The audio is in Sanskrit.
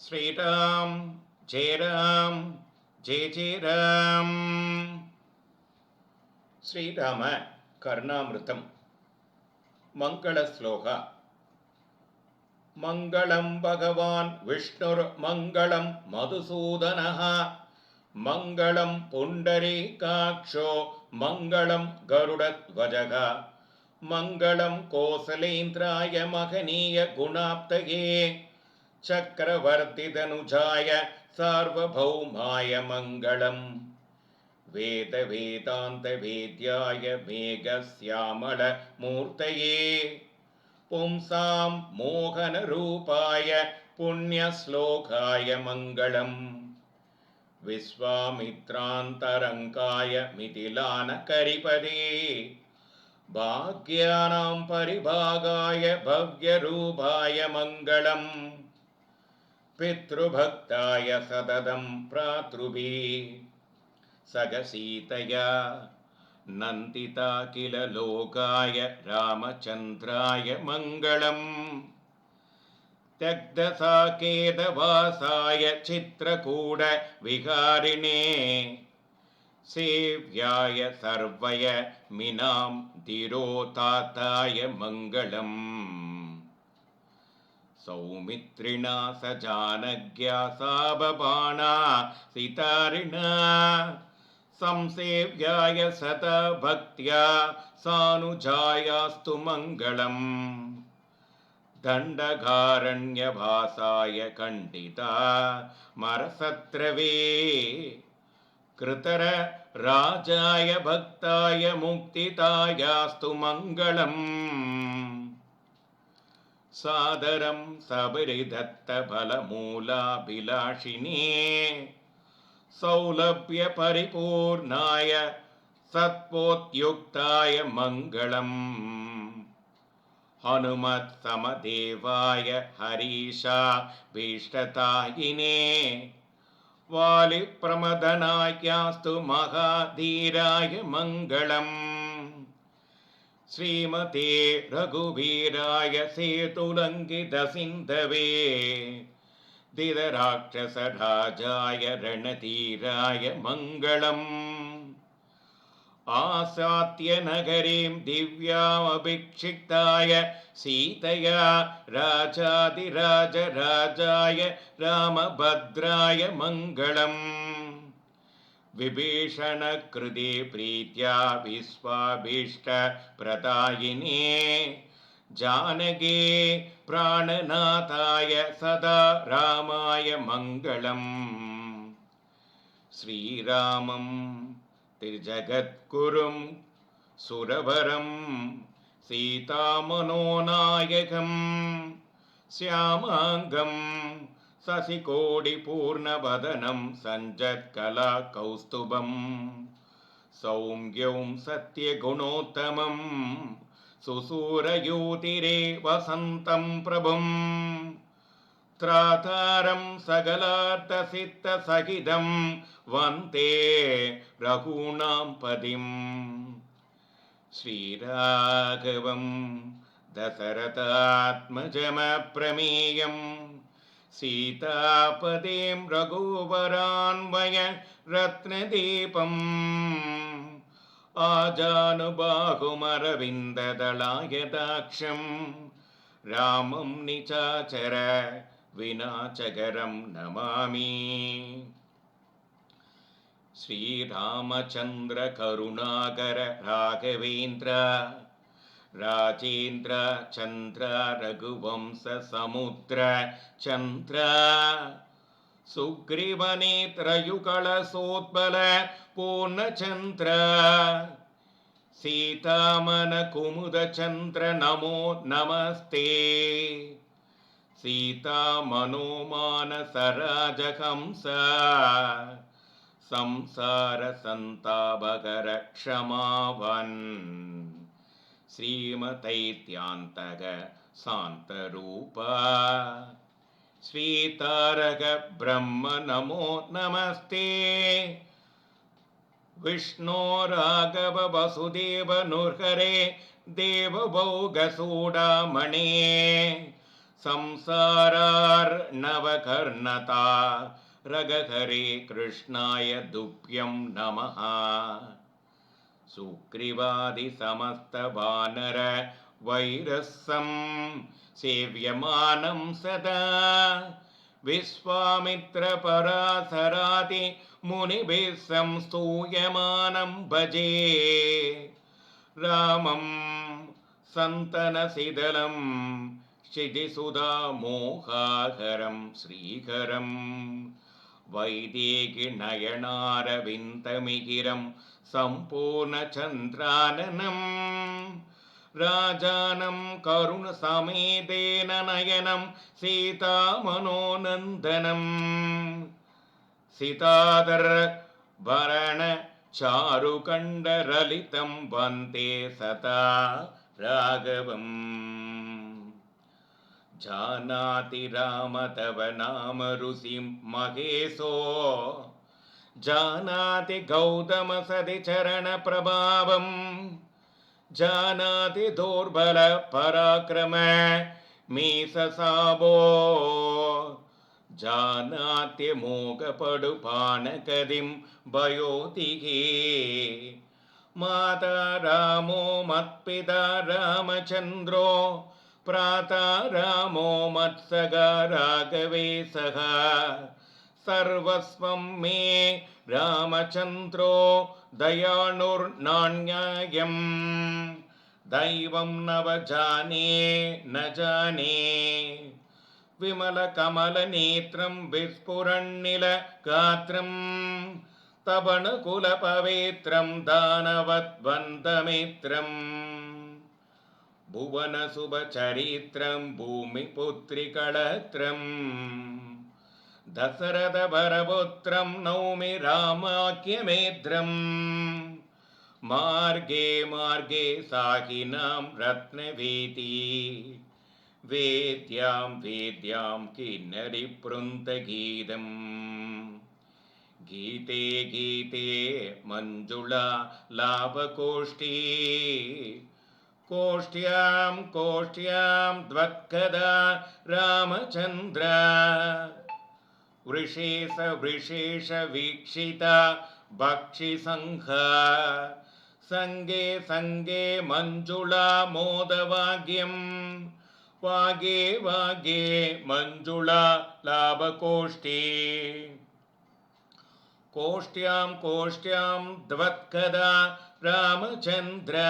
श्रीराम जय राम जय जय राम. श्रीराम कर्णामृतम मंगलश्लोक. मंगलं भगवान् विष्णुर्मंगलं मधुसूदनः मंगलं पुंडरीकाक्षो मंगलं गरुडध्वजः मंगलं कोसलेन्द्राय महनीय गुणाप्तये चक्रवर्तितनुजाय सार्वभौमाय मंगलम् वेद वेदांत वेद्याय मेघश्यामल मूर्तये पुंसां मोहन रूपाय पुण्यश्लोकाय मंगलम् विश्वामित्रान्तरङ्गाय मिथिलानकरिपदे भाग्यानां परिभागाय भव्यरूपाय मंगलम् पितृभक्ताय सततं भ्रातृभिः सगसीतया नन्दिता किल लोकाय रामचन्द्राय मंगलम् त्यक्तसाकेतवासाय चित्रकूट विहारिणे सेव्याय सर्वय मिनां धीरोताताय मंगलम् सौमित्रिणा सजानज्ञा साबबाणा सितारिणा संसेव्याय सदा भक्त्या सानुजायास्तु मंगलम् दण्डकारण्यभासाय खण्डिता मरसत्रवे कृतर राजाय भक्ताय मुक्तिदायास्तु मंगलम् सादरं सबरिदत्त बलमूलाभिलाषिने सौलभ्य परिपूर्णाय सत्पोत्युक्ताय मंगलम् हनुमत् समदेवाय हरीशा भीष्टतायिने वालिप्रमदनायास्तु महाधीराय मंगलम् श्रीमते रघुवीराय सेतुलङ्घितसिन्धवे धीरराक्षसराजाय रणधीराय मंगलम् आसाद्य नगरीं दिव्यामभिषिक्ताय सीतया राजाधिराजराजाय रामभद्राय मंगलम् विभीषणकृते प्रीत्या विश्वाभीष्टप्रदायिने जानकी प्राणनाथाय सदा रामाय मंगलम् श्रीरामं त्रिजगद्गुरुं सुरवरं सीतामनोनायकं श्यामाङ्गं शशिकोटिपूर्णवदनं सञ्जत्कलाकौस्तुभं सौम्यं सत्यगुणोत्तमं सुसूरयोतिरे वसन्तं प्रभुं त्रातारं सकलार्थसिद्धसहितं वन्दे रघूणां पतिं श्रीराघवं दशरथात्मजमप्रमेयं सीतापतिं रघुवरान्वय रत्नदीपम् आजानुबाहुमरविन्ददलायदाक्षं रामं निचाचर विनाचकरं नमामि श्रीरामचन्द्र करुणाकर राघवेन्द्र राजेन्द्र चन्द्र रघुवंश समुद्र चन्द्र सुग्रीवनेत्रयुगलसोत्बल पूर्णचन्द्र सीतामन कुमुद चन्द्र नमो नमस्ते सीतामनोमानसराजहंस संसार संतापकर क्षमावन् श्रीमतैत्यान्तक शान्तरूपा श्रीतारक ब्रह्म नमो नमस्ते विष्णो राघव वसुदेव नृहरे देवभोगसूडामणे संसारार्णवकर्णता रगहरे कृष्णाय तुभ्यं नमः सुग्रीवादिसमस्तवानर वैरस्सं सेव्यमानं सदा विश्वामित्रपराशरादि मुनिभिः संस्तूयमानं भजे रामं सन्तनशिदलं क्षितिसुधामोहाकरं श्रीकरं वैदेहिनयनारविन्दमिहिरं सम्पूर्णचन्द्राननं राजानं करुणसमेतेन नयनं सीतामनोनन्दनं सीताधरभरणचारुकण्डललितं वन्दे सदा राघवम् जानाति राम तव नाम ऋषिं महेशो जानाति गौतम सदिचरणप्रभावं जानाति दुर्बल पराक्रम मीशसाभो जानाति मोघपडुपानकदिं भयोतिगे माता रामो मत्पिता रामचन्द्रो प्राता रामो मत्सगा राघवेशः सर्वस्वं मे रामचन्द्रो दयानुर्नान्यं दैवं नव जाने न जाने विमलकमलनेत्रं विस्फुरन्नीलगात्रं तपनकुलपवित्रं दानवद्वन्द्वमित्रम् भुवनशुभचरित्रं भूमिपुत्रिकळत्रं दशरथवरपुत्रं नौमि रामाख्यमेद्रं मार्गे मार्गे साहिनां रत्नवेदी वेद्यां वेद्यां किन्नरिपृन्तगीतं गीते गीते मञ्जुला लाभकोष्ठी कोष्ट्यां कोष्ट्यां द्वत्कदा रामचन्द्र वृषेश वृषेश वीक्षिता भक्षिसङ्घ सङ्गे सङ्गे मञ्जुला मोदवाग्यं वागे वागे मञ्जुला लाभकोष्ठी कोष्ट्यां कोष्ट्यां द्वत्कदा रामचन्द्र